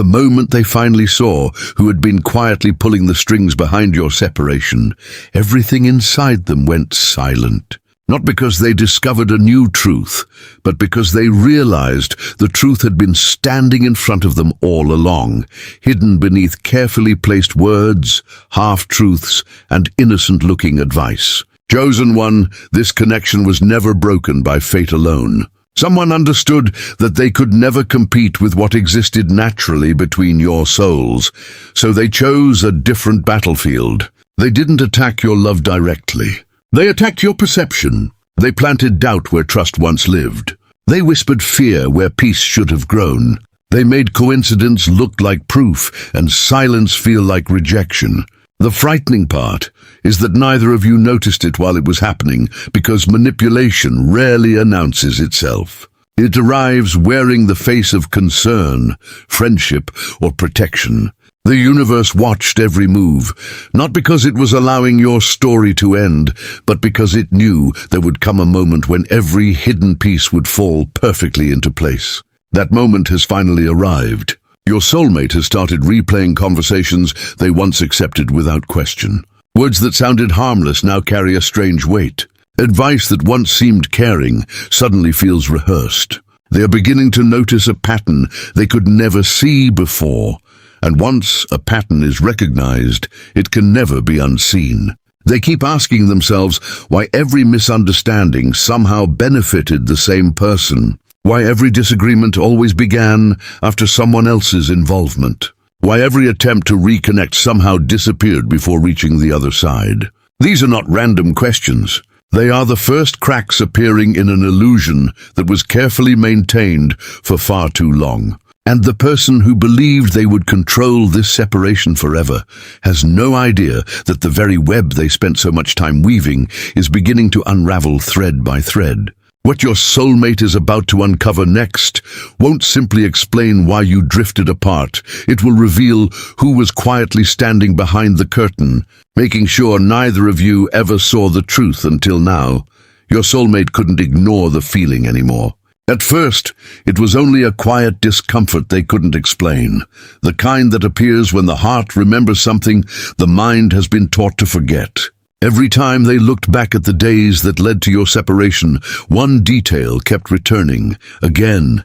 The moment they finally saw who had been quietly pulling the strings behind your separation, everything inside them went silent. Not because they discovered a new truth, but because they realized the truth had been standing in front of them all along, hidden beneath carefully placed words, half-truths, and innocent-looking advice. Chosen one, this connection was never broken by fate alone. Someone understood that they could never compete with what existed naturally between your souls, so they chose a different battlefield. They didn't attack your love directly. They attacked your perception. They planted doubt where trust once lived. They whispered fear where peace should have grown. They made coincidence look like proof and silence feel like rejection. The frightening part is that neither of you noticed it while it was happening, because manipulation rarely announces itself. It arrives wearing the face of concern, friendship, or protection. The universe watched every move, not because it was allowing your story to end, but because it knew there would come a moment when every hidden piece would fall perfectly into place. That moment has finally arrived. Your soulmate has started replaying conversations they once accepted without question. Words that sounded harmless now carry a strange weight. Advice that once seemed caring suddenly feels rehearsed. They are beginning to notice a pattern they could never see before. And once a pattern is recognized, it can never be unseen. They keep asking themselves why every misunderstanding somehow benefited the same person, why every disagreement always began after someone else's involvement, why every attempt to reconnect somehow disappeared before reaching the other side. These are not random questions. They are the first cracks appearing in an illusion that was carefully maintained for far too long. And the person who believed they would control this separation forever has no idea that the very web they spent so much time weaving is beginning to unravel thread by thread. What your soulmate is about to uncover next won't simply explain why you drifted apart. It will reveal who was quietly standing behind the curtain, making sure neither of you ever saw the truth until now. Your soulmate couldn't ignore the feeling anymore. At first, it was only a quiet discomfort they couldn't explain, the kind that appears when the heart remembers something the mind has been taught to forget. Every time they looked back at the days that led to your separation, one detail kept returning, again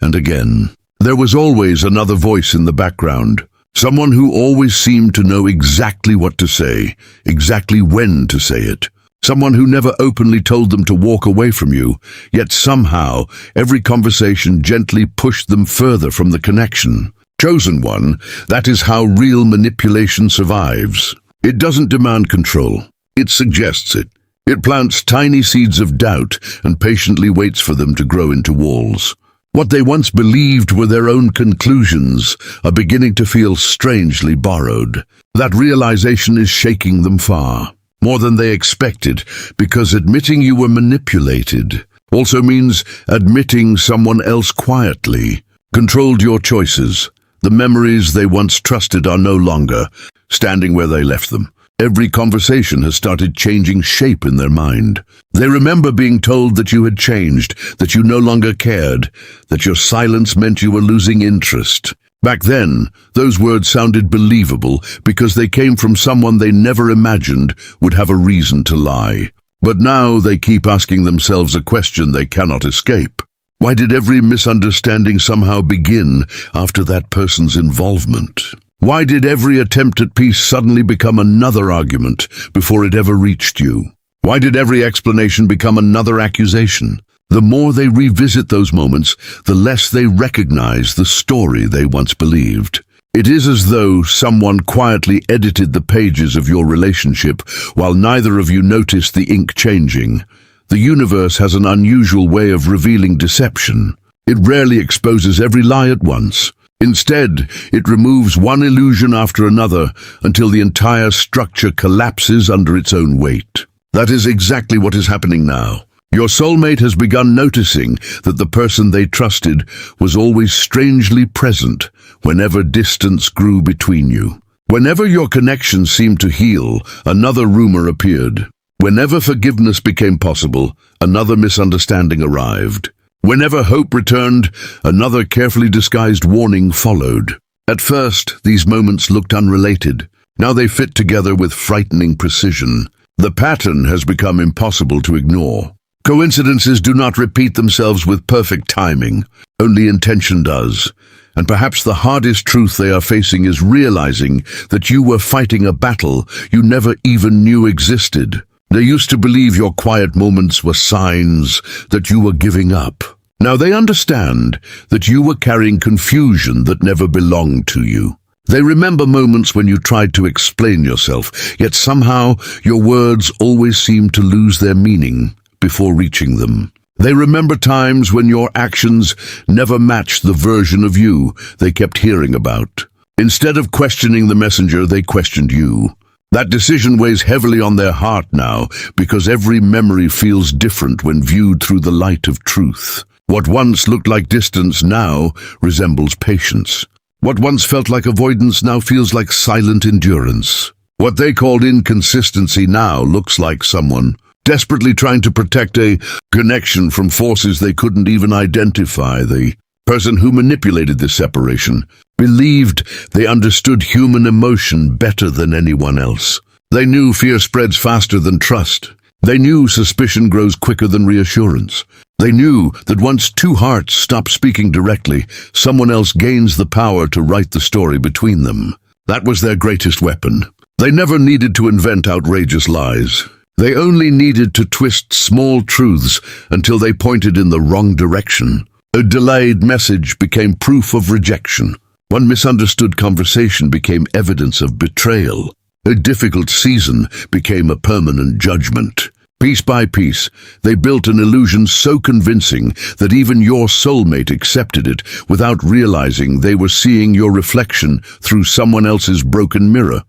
and again. There was always another voice in the background, someone who always seemed to know exactly what to say, exactly when to say it. Someone who never openly told them to walk away from you, yet somehow every conversation gently pushed them further from the connection. Chosen one, that is how real manipulation survives. It doesn't demand control. It suggests it. It plants tiny seeds of doubt and patiently waits for them to grow into walls. What they once believed were their own conclusions are beginning to feel strangely borrowed. That realization is shaking them far. More than they expected, because admitting you were manipulated also means admitting someone else quietly controlled your choices. The memories they once trusted are no longer standing where they left them. Every conversation has started changing shape in their mind. They remember being told that you had changed, that you no longer cared, that your silence meant you were losing interest. Back then, those words sounded believable because they came from someone they never imagined would have a reason to lie. But now they keep asking themselves a question they cannot escape. Why did every misunderstanding somehow begin after that person's involvement? Why did every attempt at peace suddenly become another argument before it ever reached you? Why did every explanation become another accusation? The more they revisit those moments, the less they recognize the story they once believed. It is as though someone quietly edited the pages of your relationship while neither of you noticed the ink changing. The universe has an unusual way of revealing deception. It rarely exposes every lie at once. Instead, it removes one illusion after another until the entire structure collapses under its own weight. That is exactly what is happening now. Your soulmate has begun noticing that the person they trusted was always strangely present whenever distance grew between you. Whenever your connection seemed to heal, another rumor appeared. Whenever forgiveness became possible, another misunderstanding arrived. Whenever hope returned, another carefully disguised warning followed. At first, these moments looked unrelated. Now they fit together with frightening precision. The pattern has become impossible to ignore. Coincidences do not repeat themselves with perfect timing. Only intention does. And perhaps the hardest truth they are facing is realizing that you were fighting a battle you never even knew existed. They used to believe your quiet moments were signs that you were giving up. Now they understand that you were carrying confusion that never belonged to you. They remember moments when you tried to explain yourself, yet somehow your words always seemed to lose their meaning before reaching them. They remember times when your actions never matched the version of you they kept hearing about. Instead of questioning the messenger, they questioned you. That decision weighs heavily on their heart now because every memory feels different when viewed through the light of truth. What once looked like distance now resembles patience. What once felt like avoidance now feels like silent endurance. What they called inconsistency now looks like someone desperately trying to protect a connection from forces they couldn't even identify. The person who manipulated this separation believed they understood human emotion better than anyone else. They knew fear spreads faster than trust. They knew suspicion grows quicker than reassurance. They knew that once two hearts stop speaking directly, someone else gains the power to write the story between them. That was their greatest weapon. They never needed to invent outrageous lies. They only needed to twist small truths until they pointed in the wrong direction. A delayed message became proof of rejection. One misunderstood conversation became evidence of betrayal. A difficult season became a permanent judgment. Piece by piece, they built an illusion so convincing that even your soulmate accepted it without realizing they were seeing your reflection through someone else's broken mirror.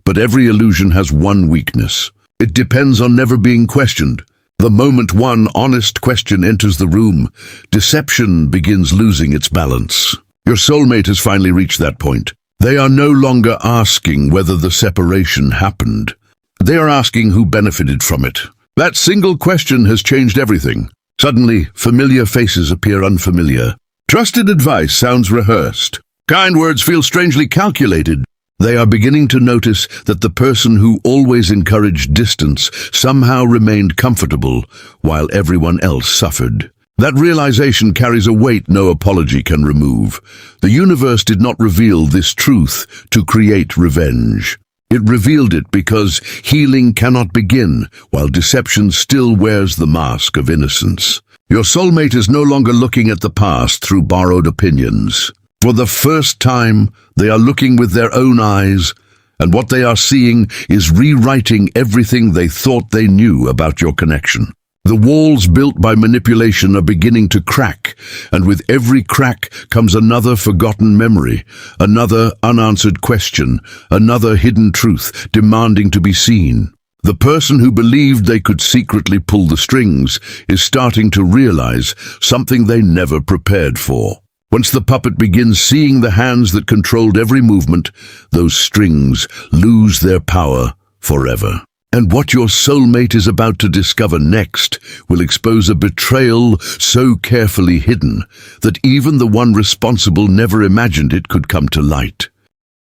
But every illusion has one weakness. It depends on never being questioned. The moment one honest question enters the room, deception begins losing its balance. Your soulmate has finally reached that point. They are no longer asking whether the separation happened. They are asking who benefited from it. That single question has changed everything. Suddenly, familiar faces appear unfamiliar. Trusted advice sounds rehearsed. Kind words feel strangely calculated. They are beginning to notice that the person who always encouraged distance somehow remained comfortable while everyone else suffered. That realization carries a weight no apology can remove. The universe did not reveal this truth to create revenge. It revealed it because healing cannot begin while deception still wears the mask of innocence. Your soulmate is no longer looking at the past through borrowed opinions. For the first time, they are looking with their own eyes, and what they are seeing is rewriting everything they thought they knew about your connection. The walls built by manipulation are beginning to crack, and with every crack comes another forgotten memory, another unanswered question, another hidden truth demanding to be seen. The person who believed they could secretly pull the strings is starting to realize something they never prepared for. Once the puppet begins seeing the hands that controlled every movement, those strings lose their power forever. And what your soulmate is about to discover next will expose a betrayal so carefully hidden that even the one responsible never imagined it could come to light.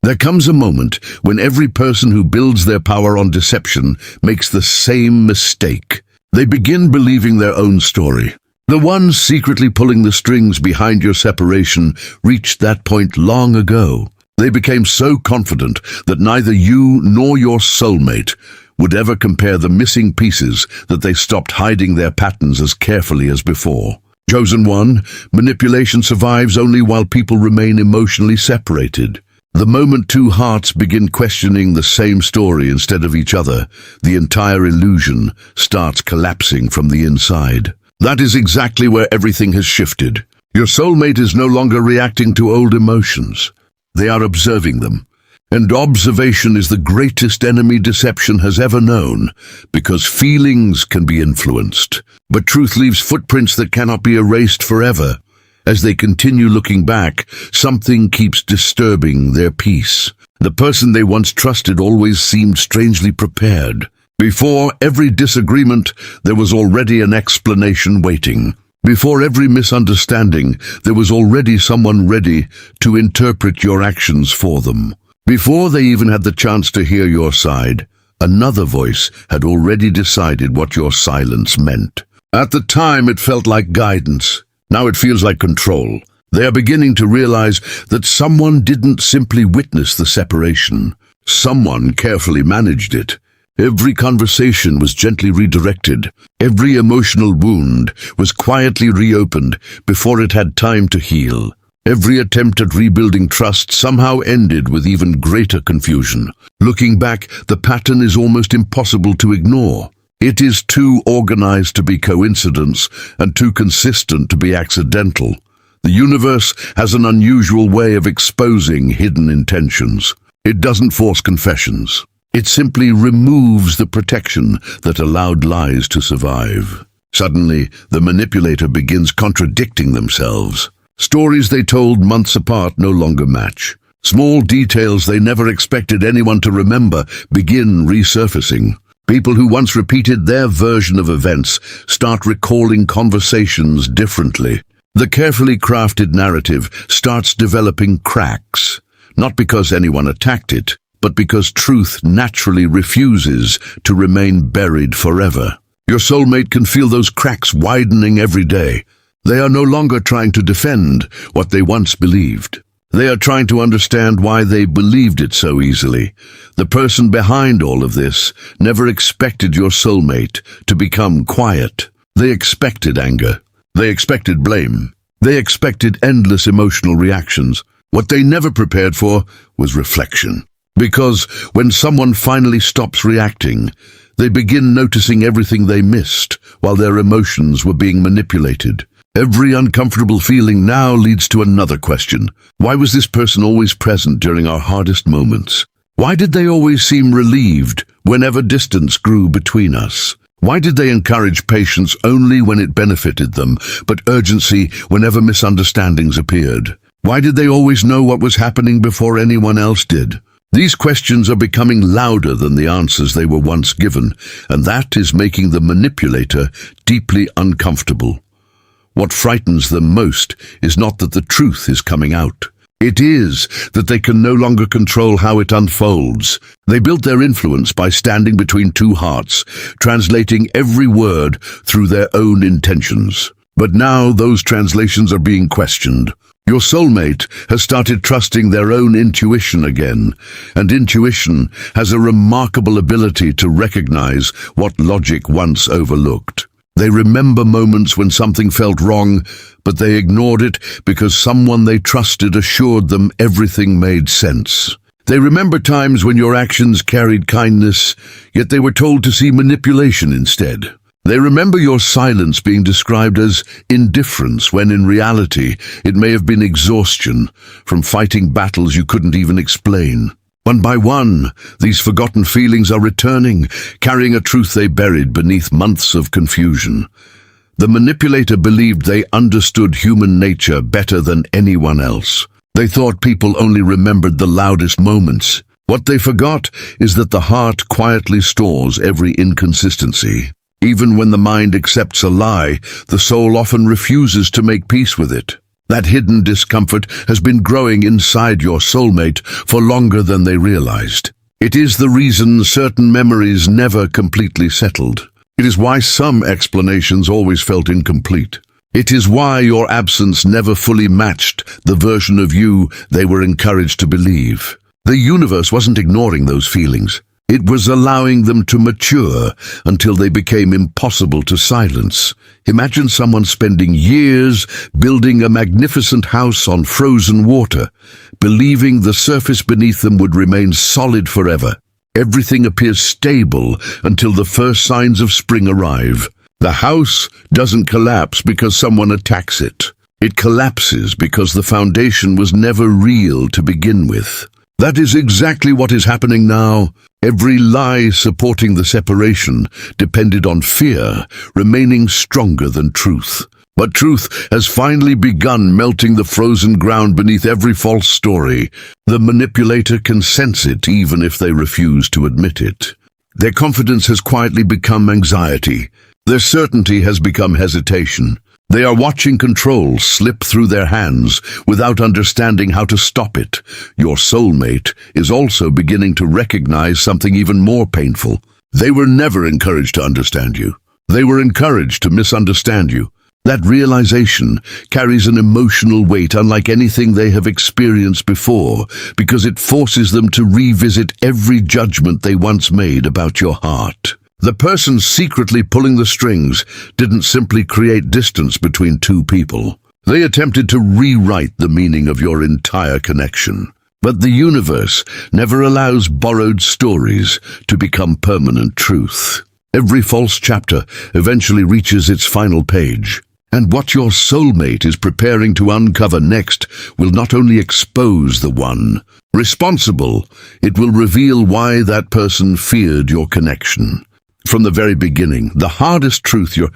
There comes a moment when every person who builds their power on deception makes the same mistake. They begin believing their own story. The ones secretly pulling the strings behind your separation reached that point long ago. They became so confident that neither you nor your soulmate would ever compare the missing pieces that they stopped hiding their patterns as carefully as before. Chosen one, manipulation survives only while people remain emotionally separated. The moment two hearts begin questioning the same story instead of each other, the entire illusion starts collapsing from the inside. That is exactly where everything has shifted. Your soulmate is no longer reacting to old emotions. They are observing them. And observation is the greatest enemy deception has ever known, because feelings can be influenced, but truth leaves footprints that cannot be erased forever. As they continue looking back, something keeps disturbing their peace. The person they once trusted always seemed strangely prepared. Before every disagreement, there was already an explanation waiting. Before every misunderstanding, there was already someone ready to interpret your actions for them. Before they even had the chance to hear your side, another voice had already decided what your silence meant. At the time, it felt like guidance. Now it feels like control. They are beginning to realize that someone didn't simply witness the separation. Someone carefully managed it. Every conversation was gently redirected. Every emotional wound was quietly reopened before it had time to heal. Every attempt at rebuilding trust somehow ended with even greater confusion. Looking back, the pattern is almost impossible to ignore. It is too organized to be coincidence and too consistent to be accidental. The universe has an unusual way of exposing hidden intentions. It doesn't force confessions. It simply removes the protection that allowed lies to survive. Suddenly, the manipulator begins contradicting themselves. Stories they told months apart no longer match. Small details they never expected anyone to remember begin resurfacing. People who once repeated their version of events start recalling conversations differently. The carefully crafted narrative starts developing cracks, not because anyone attacked it, but because truth naturally refuses to remain buried forever. Your soulmate can feel those cracks widening every day. They are no longer trying to defend what they once believed. They are trying to understand why they believed it so easily. The person behind all of this never expected your soulmate to become quiet. They expected anger. They expected blame. They expected endless emotional reactions. What they never prepared for was reflection. Because when someone finally stops reacting, they begin noticing everything they missed while their emotions were being manipulated. Every uncomfortable feeling now leads to another question. Why was this person always present during our hardest moments? Why did they always seem relieved whenever distance grew between us? Why did they encourage patience only when it benefited them, but urgency whenever misunderstandings appeared? Why did they always know what was happening before anyone else did? These questions are becoming louder than the answers they were once given, and that is making the manipulator deeply uncomfortable. What frightens them most is not that the truth is coming out. It is that they can no longer control how it unfolds. They built their influence by standing between two hearts, translating every word through their own intentions. But now those translations are being questioned. Your soulmate has started trusting their own intuition again, and intuition has a remarkable ability to recognize what logic once overlooked. They remember moments when something felt wrong, but they ignored it because someone they trusted assured them everything made sense. They remember times when your actions carried kindness, yet they were told to see manipulation instead. They remember your silence being described as indifference when in reality it may have been exhaustion from fighting battles you couldn't even explain. One by one, these forgotten feelings are returning, carrying a truth they buried beneath months of confusion. The manipulator believed they understood human nature better than anyone else. They thought people only remembered the loudest moments. What they forgot is that the heart quietly stores every inconsistency. Even when the mind accepts a lie, the soul often refuses to make peace with it. That hidden discomfort has been growing inside your soulmate for longer than they realized. It is the reason certain memories never completely settled. It is why some explanations always felt incomplete. It is why your absence never fully matched the version of you they were encouraged to believe. The universe wasn't ignoring those feelings. It was allowing them to mature until they became impossible to silence. Imagine someone spending years building a magnificent house on frozen water, believing the surface beneath them would remain solid forever. Everything appears stable until the first signs of spring arrive. The house doesn't collapse because someone attacks it. It collapses because the foundation was never real to begin with. That is exactly what is happening now. Every lie supporting the separation depended on fear remaining stronger than truth. But truth has finally begun melting the frozen ground beneath every false story. The manipulator can sense it even if they refuse to admit it. Their confidence has quietly become anxiety. Their certainty has become hesitation. They are watching control slip through their hands without understanding how to stop it. Your soulmate is also beginning to recognize something even more painful. They were never encouraged to understand you. They were encouraged to misunderstand you. That realization carries an emotional weight unlike anything they have experienced before, because it forces them to revisit every judgment they once made about your heart. The person secretly pulling the strings didn't simply create distance between two people. They attempted to rewrite the meaning of your entire connection. But the universe never allows borrowed stories to become permanent truth. Every false chapter eventually reaches its final page. And what your soulmate is preparing to uncover next will not only expose the one responsible, it will reveal why that person feared your connection. From the very beginning, the hardest truth your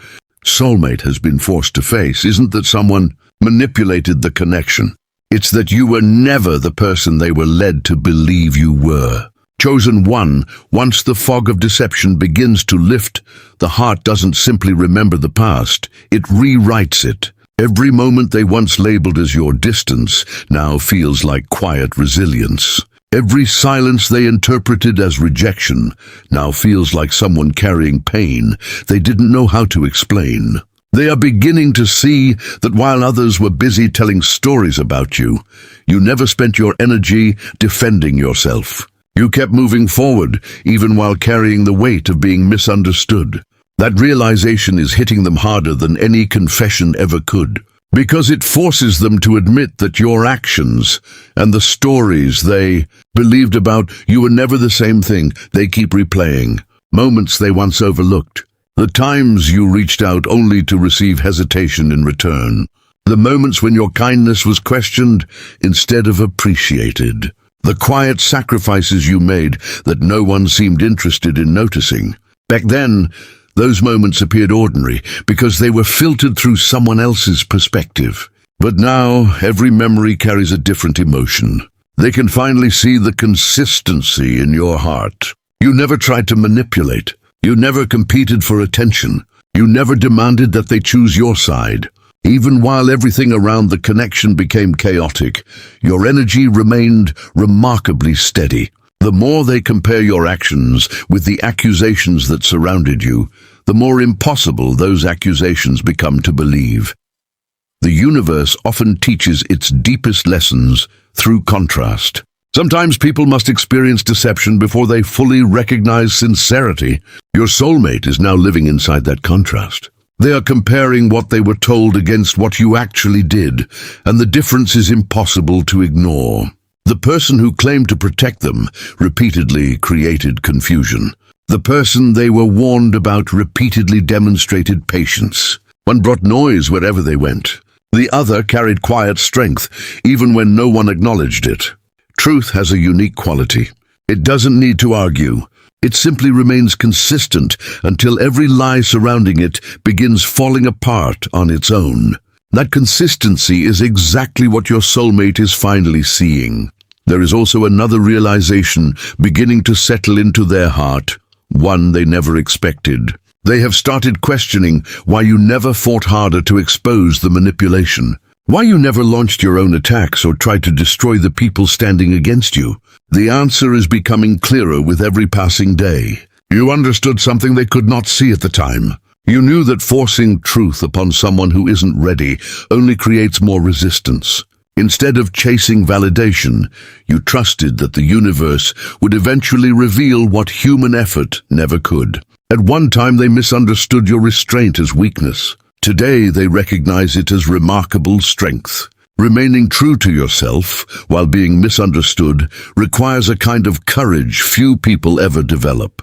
soulmate has been forced to face isn't that someone manipulated the connection. It's that you were never the person they were led to believe you were. Chosen one, once the fog of deception begins to lift, the heart doesn't simply remember the past, it rewrites it. Every moment they once labeled as your distance now feels like quiet resilience. Every silence they interpreted as rejection now feels like someone carrying pain they didn't know how to explain. They are beginning to see that while others were busy telling stories about you, you never spent your energy defending yourself. You kept moving forward, even while carrying the weight of being misunderstood. That realization is hitting them harder than any confession ever could, because it forces them to admit that your actions and the stories they believed about you were never the same thing they keep replaying. Moments they once overlooked. The times you reached out only to receive hesitation in return. The moments when your kindness was questioned instead of appreciated. The quiet sacrifices you made that no one seemed interested in noticing. Back then, those moments appeared ordinary because they were filtered through someone else's perspective. But now, every memory carries a different emotion. They can finally see the consistency in your heart. You never tried to manipulate. You never competed for attention. You never demanded that they choose your side. Even while everything around the connection became chaotic, your energy remained remarkably steady. The more they compare your actions with the accusations that surrounded you, the more impossible those accusations become to believe. The universe often teaches its deepest lessons through contrast. Sometimes people must experience deception before they fully recognize sincerity. Your soulmate is now living inside that contrast. They are comparing what they were told against what you actually did, and the difference is impossible to ignore. The person who claimed to protect them repeatedly created confusion. The person they were warned about repeatedly demonstrated patience. One brought noise wherever they went. The other carried quiet strength, even when no one acknowledged it. Truth has a unique quality. It doesn't need to argue. It simply remains consistent until every lie surrounding it begins falling apart on its own. That consistency is exactly what your soulmate is finally seeing. There is also another realization beginning to settle into their heart, one they never expected. They have started questioning why you never fought harder to expose the manipulation. Why you never launched your own attacks or tried to destroy the people standing against you. The answer is becoming clearer with every passing day. You understood something they could not see at the time. You knew that forcing truth upon someone who isn't ready only creates more resistance. Instead of chasing validation, you trusted that the universe would eventually reveal what human effort never could. At one time they misunderstood your restraint as weakness. Today they recognize it as remarkable strength. Remaining true to yourself while being misunderstood requires a kind of courage few people ever develop.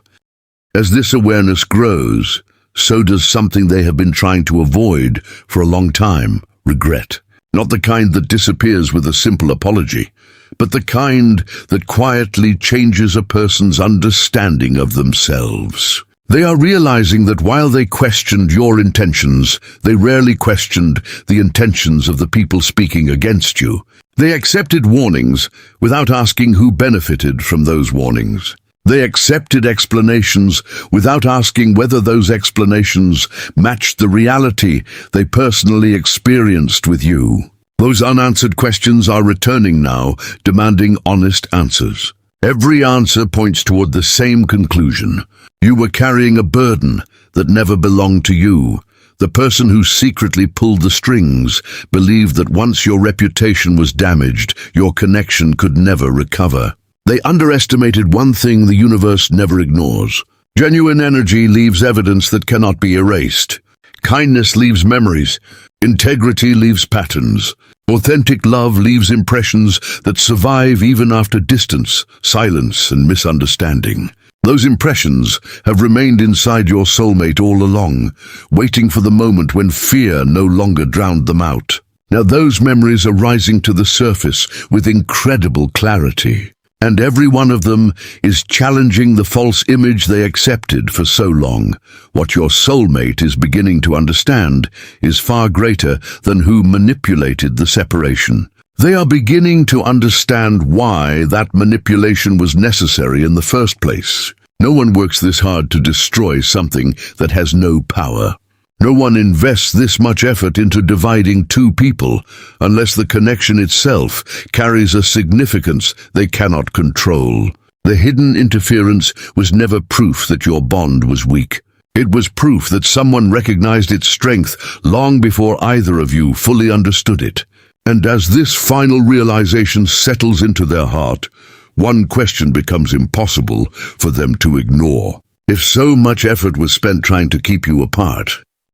As this awareness grows, so does something they have been trying to avoid for a long time: regret. Not the kind that disappears with a simple apology, but the kind that quietly changes a person's understanding of themselves. They are realizing that while they questioned your intentions, they rarely questioned the intentions of the people speaking against you. They accepted warnings without asking who benefited from those warnings. They accepted explanations without asking whether those explanations matched the reality they personally experienced with you. Those unanswered questions are returning now, demanding honest answers. Every answer points toward the same conclusion. You were carrying a burden that never belonged to you. The person who secretly pulled the strings believed that once your reputation was damaged, your connection could never recover. They underestimated one thing the universe never ignores. Genuine energy leaves evidence that cannot be erased. Kindness leaves memories. Integrity leaves patterns. Authentic love leaves impressions that survive even after distance, silence, and misunderstanding. Those impressions have remained inside your soulmate all along, waiting for the moment when fear no longer drowned them out. Now those memories are rising to the surface with incredible clarity. And every one of them is challenging the false image they accepted for so long. What your soulmate is beginning to understand is far greater than who manipulated the separation. They are beginning to understand why that manipulation was necessary in the first place. No one works this hard to destroy something that has no power. No one invests this much effort into dividing two people unless the connection itself carries a significance they cannot control. The hidden interference was never proof that your bond was weak. It was proof that someone recognized its strength long before either of you fully understood it. And as this final realization settles into their heart, one question becomes impossible for them to ignore. If so much effort was spent trying to keep you apart,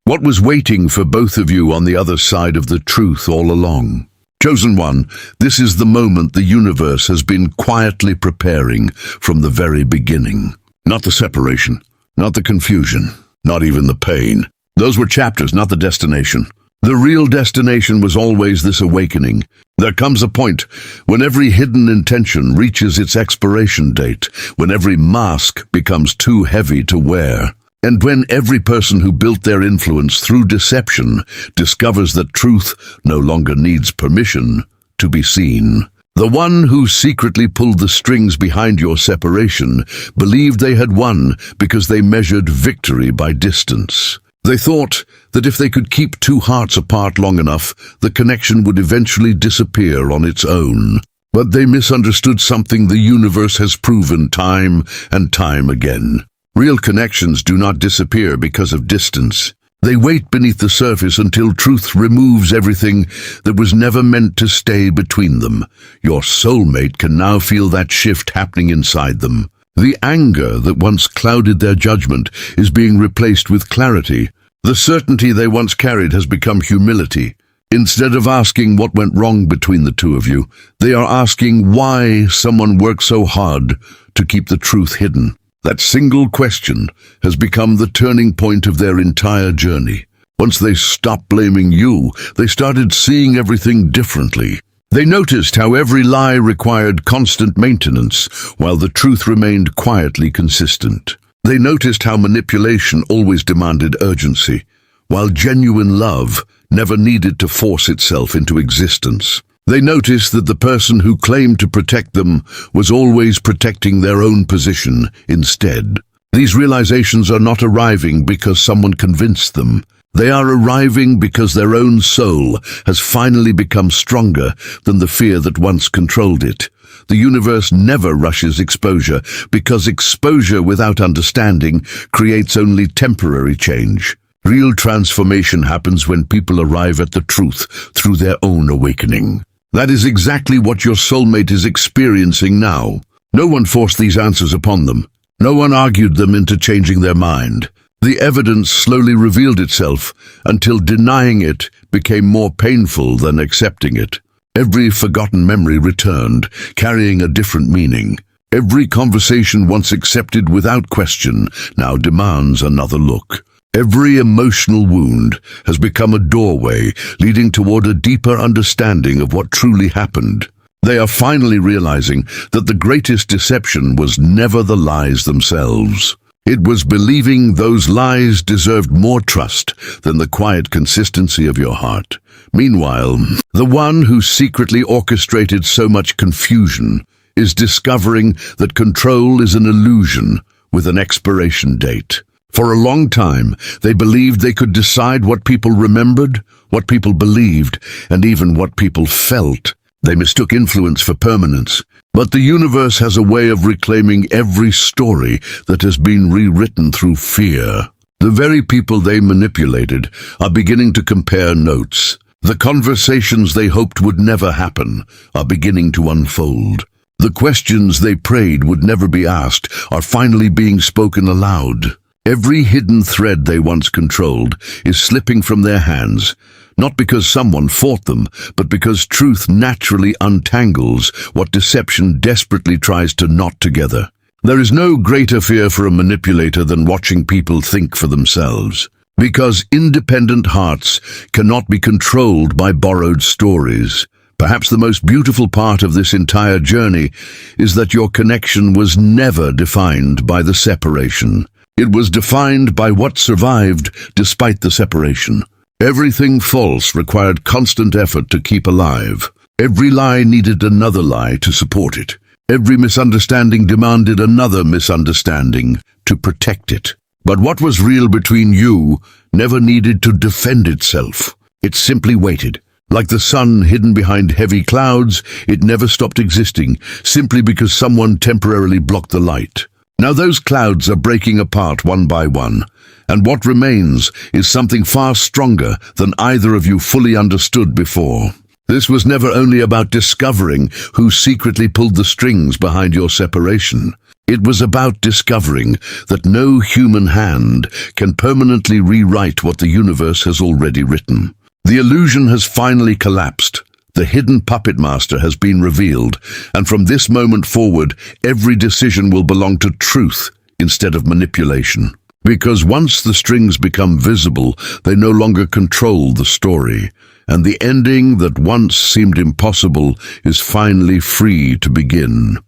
what was waiting for both of you on the other side of the truth all along? Chosen one, this is the moment the universe has been quietly preparing from the very beginning. Not the separation, not the confusion, not even the pain. Those were chapters, not the destination. The real destination was always this awakening. There comes a point when every hidden intention reaches its expiration date, when every mask becomes too heavy to wear. And when every person who built their influence through deception discovers that truth no longer needs permission to be seen. The one who secretly pulled the strings behind your separation believed they had won because they measured victory by distance. They thought that if they could keep two hearts apart long enough, the connection would eventually disappear on its own. But they misunderstood something the universe has proven time and time again. Real connections do not disappear because of distance. They wait beneath the surface until truth removes everything that was never meant to stay between them. Your soulmate can now feel that shift happening inside them. The anger that once clouded their judgment is being replaced with clarity. The certainty they once carried has become humility. Instead of asking what went wrong between the two of you, they are asking why someone worked so hard to keep the truth hidden. That single question has become the turning point of their entire journey. Once they stopped blaming you, they started seeing everything differently. They noticed how every lie required constant maintenance, while the truth remained quietly consistent. They noticed how manipulation always demanded urgency, while genuine love never needed to force itself into existence. They noticed that the person who claimed to protect them was always protecting their own position instead. These realizations are not arriving because someone convinced them. They are arriving because their own soul has finally become stronger than the fear that once controlled it. The universe never rushes exposure because exposure without understanding creates only temporary change. Real transformation happens when people arrive at the truth through their own awakening. That is exactly what your soulmate is experiencing now. No one forced these answers upon them. No one argued them into changing their mind. The evidence slowly revealed itself until denying it became more painful than accepting it. Every forgotten memory returned, carrying a different meaning. Every conversation once accepted without question now demands another look. Every emotional wound has become a doorway leading toward a deeper understanding of what truly happened. They are finally realizing that the greatest deception was never the lies themselves. It was believing those lies deserved more trust than the quiet consistency of your heart. Meanwhile, the one who secretly orchestrated so much confusion is discovering that control is an illusion with an expiration date. For a long time, they believed they could decide what people remembered, what people believed, and even what people felt. They mistook influence for permanence. But the universe has a way of reclaiming every story that has been rewritten through fear. The very people they manipulated are beginning to compare notes. The conversations they hoped would never happen are beginning to unfold. The questions they prayed would never be asked are finally being spoken aloud. Every hidden thread they once controlled is slipping from their hands, not because someone fought them, but because truth naturally untangles what deception desperately tries to knot together. There is no greater fear for a manipulator than watching people think for themselves, because independent hearts cannot be controlled by borrowed stories. Perhaps the most beautiful part of this entire journey is that your connection was never defined by the separation. It was defined by what survived despite the separation. Everything false required constant effort to keep alive. Every lie needed another lie to support it. Every misunderstanding demanded another misunderstanding to protect it. But what was real between you never needed to defend itself. It simply waited. Like the sun hidden behind heavy clouds, it never stopped existing, simply because someone temporarily blocked the light. Now those clouds are breaking apart one by one, and what remains is something far stronger than either of you fully understood before. This was never only about discovering who secretly pulled the strings behind your separation. It was about discovering that no human hand can permanently rewrite what the universe has already written. The illusion has finally collapsed. The hidden puppet master has been revealed, and from this moment forward, every decision will belong to truth instead of manipulation. Because once the strings become visible, they no longer control the story, and the ending that once seemed impossible is finally free to begin.